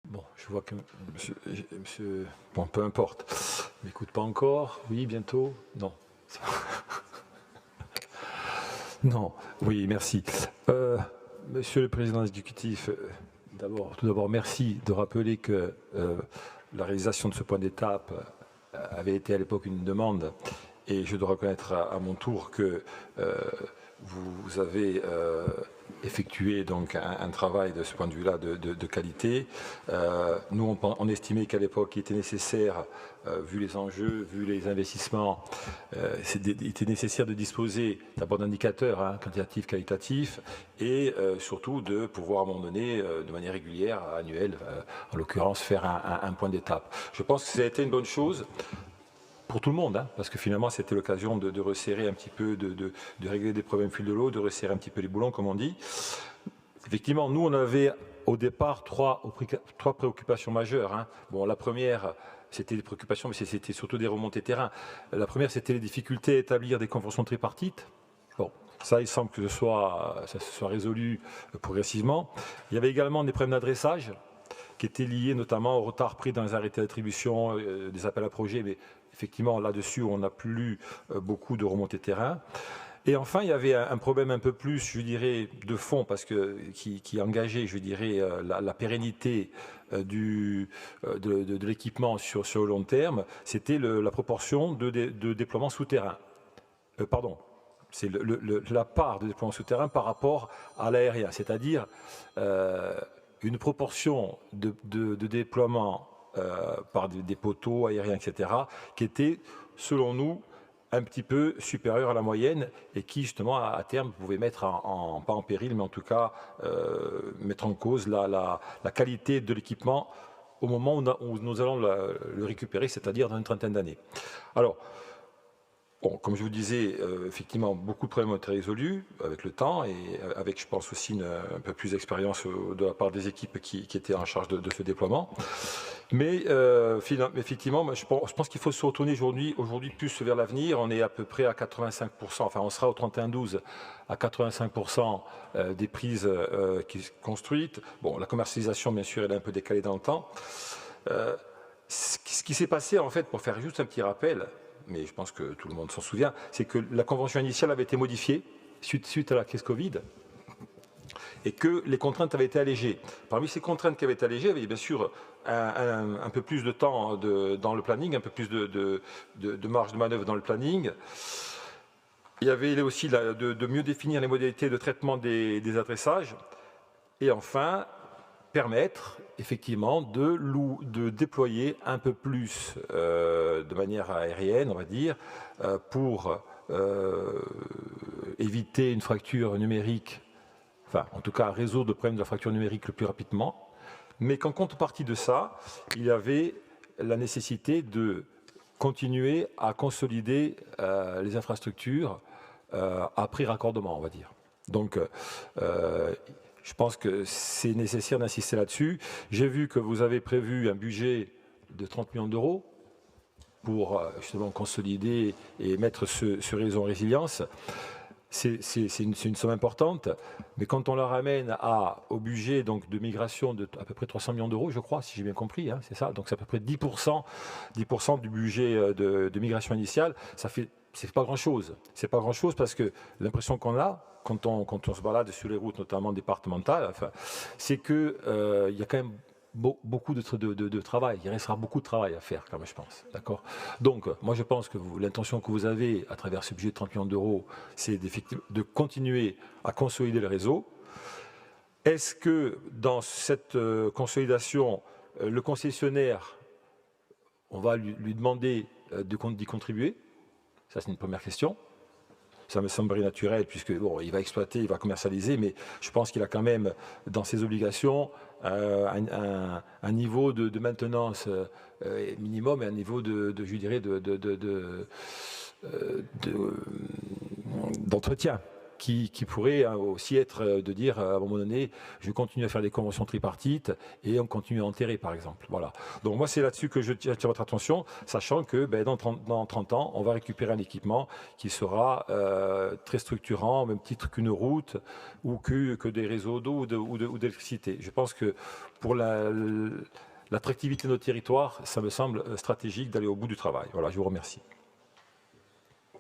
Bon, je vois que bon, peu importe. M'écoute pas encore? Oui, bientôt? Non. Non. Oui, merci. Monsieur le Président exécutif, tout d'abord, merci de rappeler que la réalisation de ce point d'étape avait été à l'époque une demande, et je dois reconnaître à mon tour que vous avez effectué donc un travail de ce point de vue-là de qualité. Nous, on estimait qu'à l'époque, il était nécessaire, vu les enjeux, vu les investissements, il était nécessaire de disposer d'abord d'indicateurs quantitatifs, qualitatifs, et surtout de pouvoir à un moment donné, de manière régulière, annuelle, en l'occurrence, faire un point d'étape. Je pense que ça a été une bonne chose pour tout le monde, parce que finalement c'était l'occasion de resserrer un petit peu, de régler des problèmes fil de l'eau, de resserrer un petit peu les boulons, comme on dit. Effectivement, nous on avait au départ trois préoccupations majeures. Bon, la première, c'était des préoccupations, mais c'était surtout des remontées terrain. La première, c'était les difficultés à établir des conventions tripartites. Bon, ça, il semble que ça se soit résolu progressivement. Il y avait également des problèmes d'adressage qui étaient liés notamment au retard pris dans les arrêtés d'attribution des appels à projets, mais effectivement, là-dessus, on n'a plus beaucoup de remontées terrain. Et enfin, il y avait un problème un peu plus, je dirais, de fond, parce que qui engageait, je dirais, la pérennité de l'équipement sur le long terme, c'était la proportion de déploiement souterrain. Pardon, c'est la part de déploiement souterrain par rapport à l'aérien, c'est-à-dire une proportion de déploiement par des poteaux aériens, etc., qui était, selon nous, un petit peu supérieure à la moyenne et qui, justement, à terme, pouvait mettre pas en péril, mais en tout cas, mettre en cause la qualité de l'équipement au moment où nous allons le récupérer, c'est-à-dire dans une trentaine d'années. Alors, bon, comme je vous disais, effectivement, beaucoup de problèmes ont été résolus avec le temps et avec, je pense aussi, un peu plus d'expérience de la part des équipes qui étaient en charge de ce déploiement. Mais effectivement, je pense qu'il faut se retourner aujourd'hui plus vers l'avenir. On est à peu près à 85%, enfin on sera au 31-12 à 85% des prises qui sont construites. Bon, la commercialisation, bien sûr, elle est un peu décalée dans le temps. Ce qui s'est passé, en fait, pour faire juste un petit rappel, mais je pense que tout le monde s'en souvient, c'est que la convention initiale avait été modifiée suite à la crise Covid et que les contraintes avaient été allégées. Parmi ces contraintes qui avaient été allégées, il y avait bien sûr un peu plus de temps dans le planning, un peu plus de marge de manœuvre dans le planning. Il y avait aussi de mieux définir les modalités de traitement des adressages. Et enfin, permettre effectivement de déployer un peu plus de manière aérienne, on va dire, pour éviter une fracture numérique, enfin en tout cas résoudre le problème de la fracture numérique le plus rapidement, mais qu'en contrepartie de ça, il y avait la nécessité de continuer à consolider les infrastructures après raccordement, on va dire. Donc, je pense que c'est nécessaire d'insister là-dessus. J'ai vu que vous avez prévu un budget de 30 millions d'euros pour justement consolider et mettre ce réseau en résilience. C'est une somme importante, mais quand on la ramène au budget donc, de migration de à peu près 300 millions d'euros, je crois, si j'ai bien compris, c'est ça, donc c'est à peu près 10% du budget de migration initiale, c'est pas grand-chose. C'est pas grand-chose parce que l'impression qu'on a, quand on se balade sur les routes, notamment départementales, c'est qu'il y a quand même beaucoup de travail. Il restera beaucoup de travail à faire, quand même, je pense. D'accord. Donc, moi, je pense que l'intention que vous avez, à travers ce budget de 30 millions d'euros, c'est de continuer à consolider le réseau. Est-ce que dans cette consolidation, le concessionnaire, on va lui demander d'y contribuer? Ça, c'est une première question. Ça me semble naturel puisque bon, il va exploiter, il va commercialiser, mais je pense qu'il a quand même dans ses obligations un niveau de maintenance minimum et un niveau je dirais, d'entretien. qui pourrait aussi être de dire à un moment donné, je continue à faire des conventions tripartites et on continue à enterrer, par exemple. Voilà. Donc moi, c'est là-dessus que je attire votre attention, sachant que dans 30 ans, on va récupérer un équipement qui sera très structurant, au même titre qu'une route ou que des réseaux d'eau ou d'électricité. Je pense que pour l'attractivité de nos territoires, ça me semble stratégique d'aller au bout du travail. Voilà, je vous remercie.